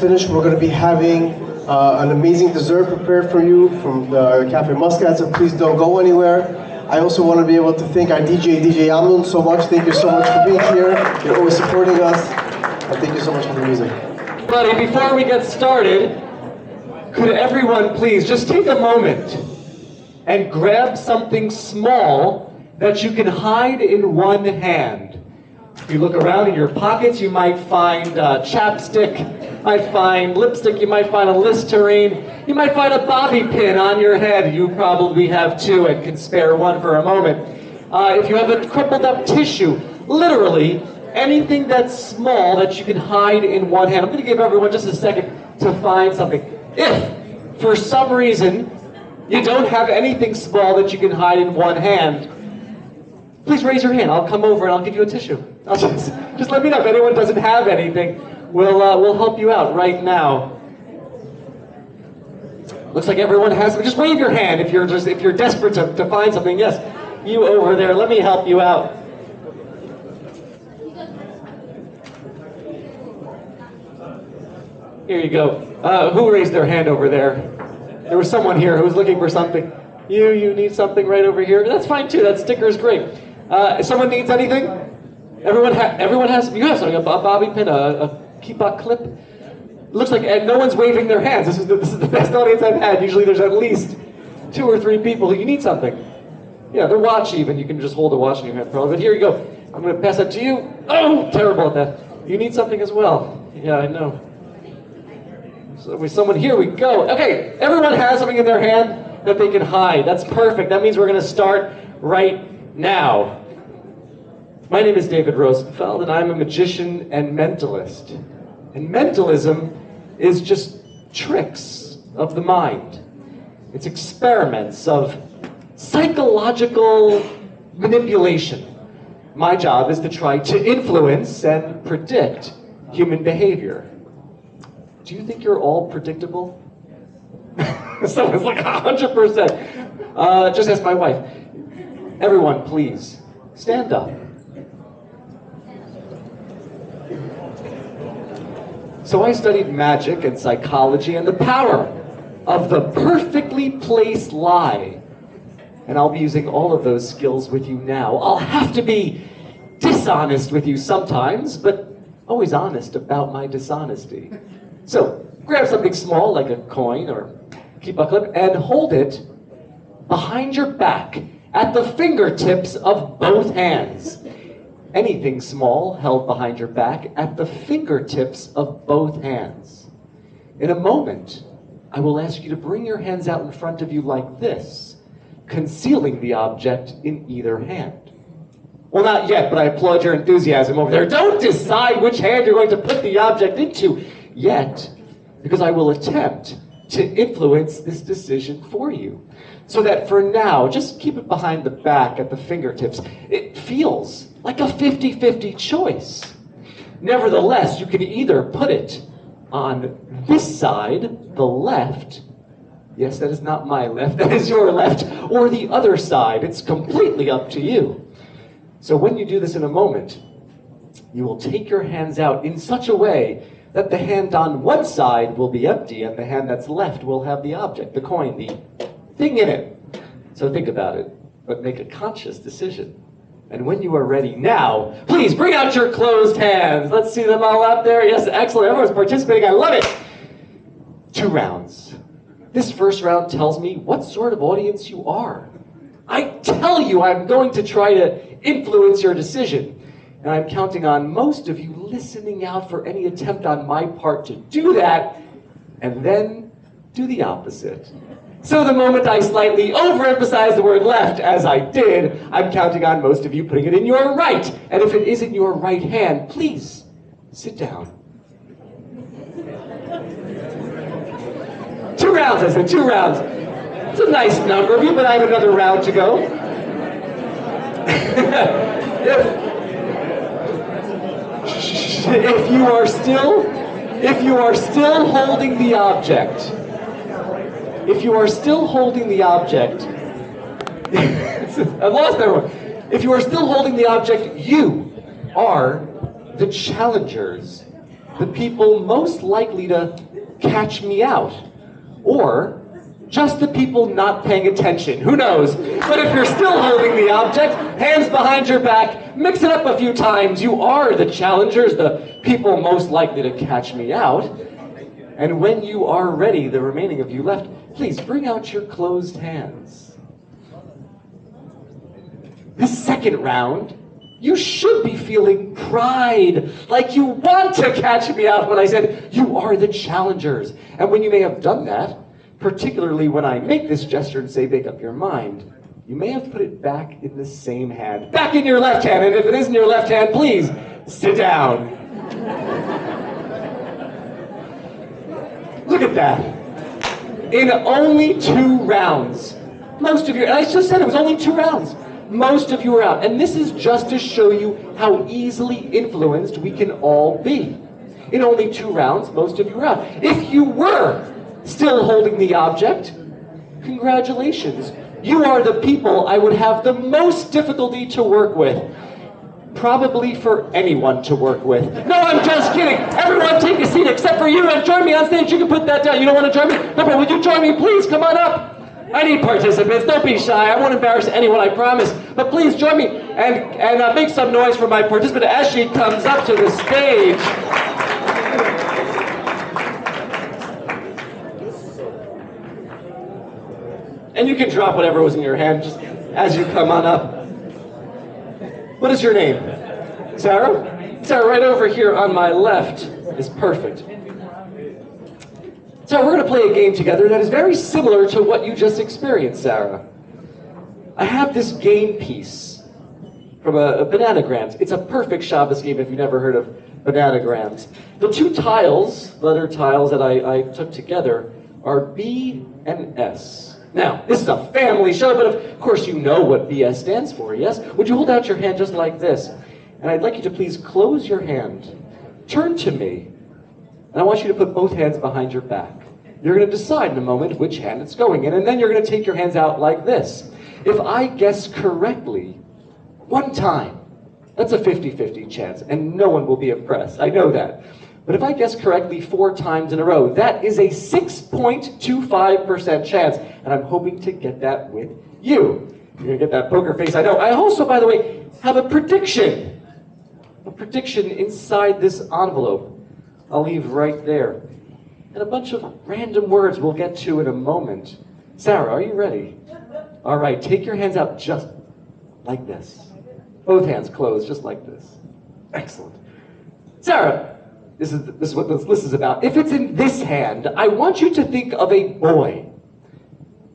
finished, we're going to be having an amazing dessert prepared for you from the Cafe Muscat, so please don't go anywhere. I also want to be able to thank our DJ Amnon, so much. Thank you so much for being here. You're always supporting us. And thank you so much for the music. Buddy, before we get started, could everyone please just take a moment and grab something small that you can hide in one hand. If you look around in your pockets, you might find chapstick, you might find lipstick, you might find a Listerine, you might find a bobby pin on your head. You probably have two and can spare one for a moment. If you have a crumpled up tissue, literally anything that's small that you can hide in one hand. I'm going to give everyone just a second to find something. If, for some reason, you don't have anything small that you can hide in one hand, please raise your hand. I'll come over and I'll give you a tissue. Just let me know if anyone doesn't have anything. We'll help you out right now. Looks like everyone has. Just wave your hand if you're desperate to find something. Yes, you over there. Let me help you out. Here you go. Who raised their hand over there? There was someone here who was looking for something. You need something right over here. That's fine too. That sticker is great. If someone needs anything, everyone has. You have something. A bobby pin, a kippah clip. It looks like no one's waving their hands. This is the best audience I've had. Usually there's at least 2 or 3 people. You need something. Yeah, their watch even. You can just hold a watch in your hand probably. But here you go. I'm going to pass that to you. Oh, terrible at that. You need something as well. Yeah, I know. So with someone, here we go. Okay, everyone has something in their hand that they can hide. That's perfect. That means we're going to start right now. My name is David Rosenfeld, and I'm a magician and mentalist. And mentalism is just tricks of the mind. It's experiments of psychological manipulation. My job is to try to influence and predict human behavior. Do you think you're all predictable? Someone's like 100%. Just ask my wife. Everyone, please, stand up. So I studied magic and psychology and the power of the perfectly placed lie. And I'll be using all of those skills with you now. I'll have to be dishonest with you sometimes, but always honest about my dishonesty. So, grab something small like a coin or kippah clip and hold it behind your back at the fingertips of both hands. Anything small held behind your back at the fingertips of both hands. In a moment, I will ask you to bring your hands out in front of you like this, concealing the object in either hand. Well, not yet, but I applaud your enthusiasm over there. Don't decide which hand you're going to put the object into yet, because I will attempt to influence this decision for you. So that for now, just keep it behind the back at the fingertips. It feels like a 50-50 choice. Nevertheless, you can either put it on this side, the left. Yes, that is not my left, that is your left, or the other side. It's completely up to you. So when you do this in a moment, you will take your hands out in such a way that the hand on one side will be empty and the hand that's left will have the object, the coin, the thing in it. So think about it, but make a conscious decision. And when you are ready now, please bring out your closed hands. Let's see them all out there. Yes, excellent. Everyone's participating. I love it. 2 rounds. This first round tells me what sort of audience you are. I tell you I'm going to try to influence your decision. And I'm counting on most of you listening out for any attempt on my part to do that, and then do the opposite. So the moment I slightly overemphasize the word left, as I did, I'm counting on most of you putting it in your right. And if it is in your right hand, please sit down. 2 rounds, I said, 2 rounds. It's a nice number of you, but I have another round to go. If you are still holding the object, I've lost everyone. If you are still holding the object, you are the challengers the people most likely to catch me out. Or just the people not paying attention. Who knows? But if you're still holding the object, hands behind your back, mix it up a few times. You are the challengers, the people most likely to catch me out. And when you are ready, the remaining of you left, please bring out your closed hands. This second round, you should be feeling pride, like you want to catch me out when I said you are the challengers. And when you may have done that, particularly when I make this gesture and say make up your mind, you may have put it back in the same hand, back in your left hand, and if it isn't your left hand, please sit down. Look at that. In only 2 rounds, most of you, and I just said it was only 2 rounds, most of you are out. And this is just to show you how easily influenced we can all be. In only 2 rounds, most of you are out. If you were still holding the object, congratulations. You are the people I would have the most difficulty to work with. Probably for anyone to work with. No, I'm just kidding. Everyone take a seat except for you and join me on stage. You can put that down. You don't want to join me? No, but would you join me? Please, come on up. I need participants. Don't be shy. I won't embarrass anyone, I promise. But please join me and make some noise for my participant as she comes up to the stage. And you can drop whatever was in your hand just as you come on up. What is your name? Sarah? Sarah, right over here on my left is perfect. So we're going to play a game together that is very similar to what you just experienced, Sarah. I have this game piece from a Bananagrams. It's a perfect Shabbos game if you've never heard of Bananagrams. The 2 tiles, letter tiles that I took together are B and S. Now, this is a family show, but of course you know what BS stands for, yes? Would you hold out your hand just like this? And I'd like you to please close your hand, turn to me, and I want you to put both hands behind your back. You're going to decide in a moment which hand it's going in, and then you're going to take your hands out like this. If I guess correctly, 1 time, that's a 50-50 chance, and no one will be impressed. I know that. But if I guess correctly 4 times in a row, that is a 6.25% chance, and I'm hoping to get that with you. You're going to get that poker face, I know. I also, by the way, have a prediction. A prediction inside this envelope. I'll leave right there. And a bunch of random words we'll get to in a moment. Sarah, are you ready? All right, take your hands out just like this. Both hands closed, just like this. Excellent. Sarah, this is what this list is about. If it's in this hand, I want you to think of a boy.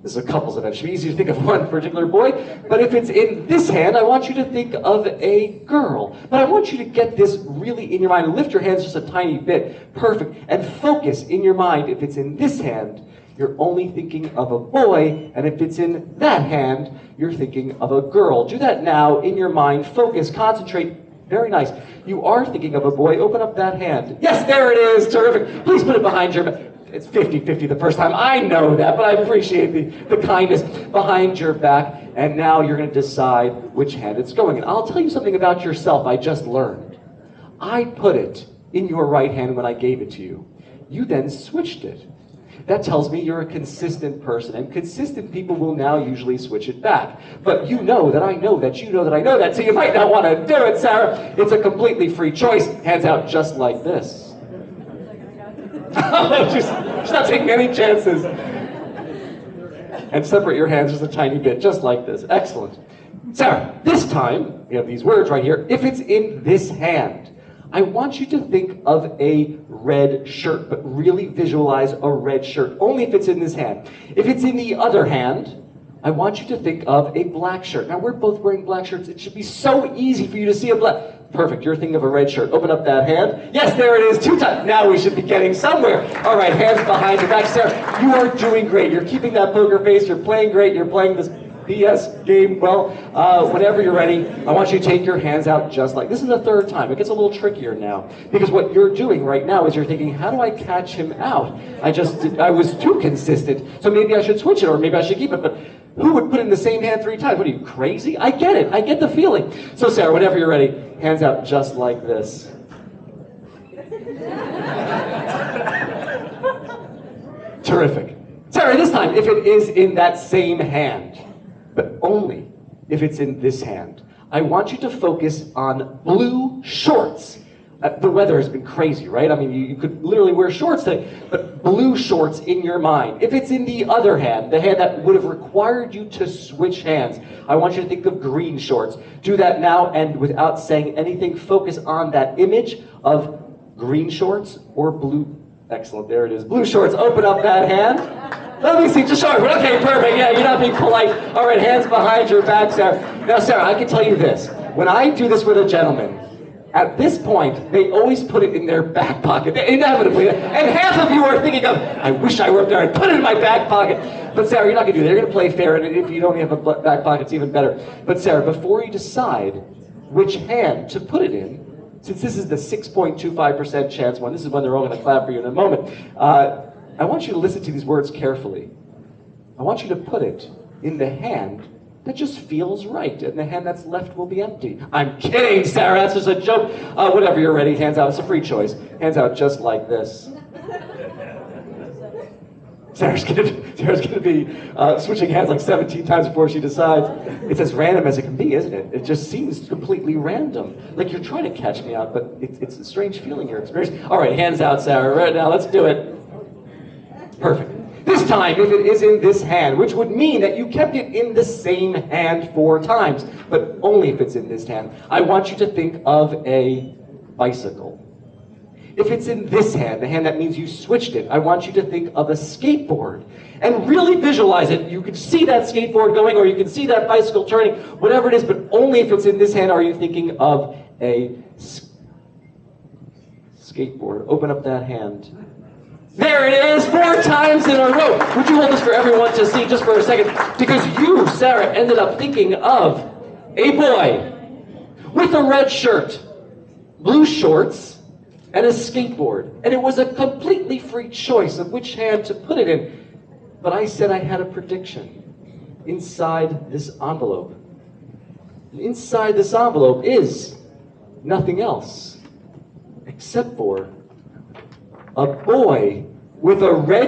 This is a couple's event. It should be easy to think of one particular boy. But if it's in this hand, I want you to think of a girl. But I want you to get this really in your mind. Lift your hands just a tiny bit. Perfect. And focus in your mind. If it's in this hand, you're only thinking of a boy. And if it's in that hand, you're thinking of a girl. Do that now in your mind. Focus. Concentrate. Very nice. You are thinking of a boy. Open up that hand. Yes, there it is. Terrific. Please put it behind your back. It's 50-50 the first time. I know that, but I appreciate the kindness behind your back. And now you're going to decide which hand it's going in. I'll tell you something about yourself I just learned. I put it in your right hand when I gave it to you. You then switched it. That tells me you're a consistent person, and consistent people will now usually switch it back. But you know that I know that you know that I know that, so you might not want to do it, Sarah. It's a completely free choice. Hands out just like this. She's not taking any chances. And separate your hands just a tiny bit, just like this. Excellent. Sarah, this time, we have these words right here. If it's in this hand, I want you to think of a red shirt, but really visualize a red shirt, only if it's in this hand. If it's in the other hand, I want you to think of a black shirt. Now, we're both wearing black shirts. It should be so easy for you to see a black... Perfect, you're thinking of a red shirt. Open up that hand. Yes, there it is, 2 times. Now we should be getting somewhere. All right, hands behind your back. Sarah, you are doing great. You're keeping that poker face. You're playing great. You're playing this BS game well. Whenever you're ready, I want you to take your hands out just like this. Is the 3rd time. It gets a little trickier now because what you're doing right now is you're thinking, how do I catch him out? I was too consistent, so maybe I should switch it or maybe I should keep it. But who would put in the same hand 3 times? What are you, crazy? I get it. I get the feeling. So Sarah, whenever you're ready, hands out just like this. Terrific. Sarah, this time, if it is in that same hand, but only if it's in this hand, I want you to focus on blue shorts. The weather has been crazy, right? I mean, you could literally wear shorts today, but blue shorts in your mind. If it's in the other hand, the hand that would have required you to switch hands, I want you to think of green shorts. Do that now, and without saying anything, focus on that image of green shorts or blue. Excellent, there it is. Blue shorts, open up that hand. Let me see, just show it. Okay, perfect. Yeah, you're not being polite. All right, hands behind your back, Sarah. Now, Sarah, I can tell you this. When I do this with a gentleman, at this point, they always put it in their back pocket, inevitably. And half of you are thinking of, I wish I were up there and put it in my back pocket. But Sarah, you're not gonna do that. You're gonna play fair, and if you don't have a back pocket, it's even better. But Sarah, before you decide which hand to put it in, since this is the 6.25% chance one, this is when they're all gonna clap for you in a moment, I want you to listen to these words carefully. I want you to put it in the hand that just feels right, and the hand that's left will be empty. I'm kidding, Sarah, that's just a joke. Whatever, you're ready, hands out, it's a free choice. Hands out just like this. Sarah's gonna be switching hands like 17 times before she decides. It's as random as it can be, isn't it? It just seems completely random. Like you're trying to catch me out, but it's a strange feeling you're experiencing. All right, hands out, Sarah, right now, let's do it. Perfect. This time, if it is in this hand, which would mean that you kept it in the same hand 4 times, but only if it's in this hand, I want you to think of a bicycle. If it's in this hand, the hand that means you switched it, I want you to think of a skateboard and really visualize it. You can see that skateboard going, or you can see that bicycle turning, whatever it is, but only if it's in this hand are you thinking of a skateboard. Open up that hand. There it is, 4 times in a row. Would you hold this for everyone to see just for a second? Because you, Sarah, ended up thinking of a boy with a red shirt, blue shorts, and a skateboard. And it was a completely free choice of which hand to put it in. But I said I had a prediction inside this envelope. Inside this envelope is nothing else except for a boy with a red